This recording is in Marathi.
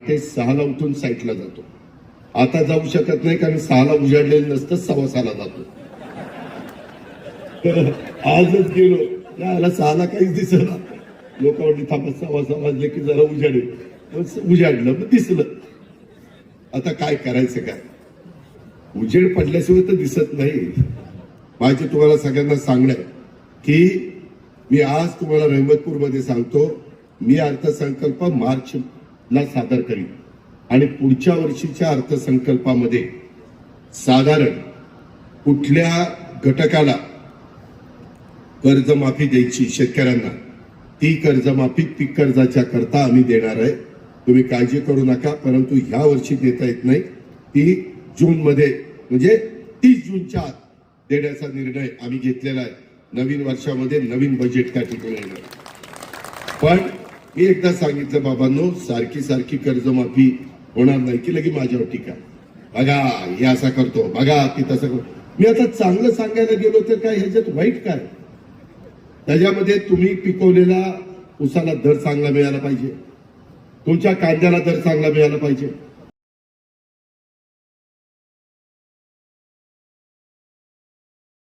ते 6ला उठून साईटला जातो. आता जाऊ शकत नाही कारण 6ला उजाडलेलं नसतं, 6:15ला जातो. तर आजच गेलो याला 6ला काहीच दिसलं. लोक म्हणली थांबा 6:15 वाजले की जरा उजाडेल. उजाडलं मग दिसलं. आता काय करायचं काय, उजेड पडल्याशिवाय तर दिसत नाही. माझे तुम्हाला सगळ्यांना सांगणं की मी आज तुम्हाला रहमतपूरमध्ये सांगतो, मी अर्थसंकल्प मार्चला सादर करीन आणि पुढच्या वर्षीच्या अर्थसंकल्पामध्ये साधारण कुठल्या घटकाला कर्जमाफी द्यायची शेतकऱ्यांना, ती कर्जमाफी पीक कर्जाच्या करता आम्ही देणार आहे. तुम्ही काळजी करू नका. परंतु ह्या वर्षी देता येत नाही, ती जूनमध्ये म्हणजे 30 जूनच्या आत देण्याचा निर्णय आम्ही घेतलेला आहे. नवीन वर्षामध्ये नवीन बजेट त्या ठिकाणी येणार. पण मी एकदा सांगितलं बाबांनो, सारखी सारखी कर्जमाफी होणार नाही की लगे माझ्यावर टीका, बघा हे असा करतो, बघा ती तसं करतो. मी आता चांगलं सांगायला गेलो तर काय ह्याच्यात वाईट काय? त्याच्यामध्ये तुम्ही पिकवलेला उसाला दर चांगला मिळाला पाहिजे, तुमच्या कांद्याला दर चांगला मिळाला पाहिजे.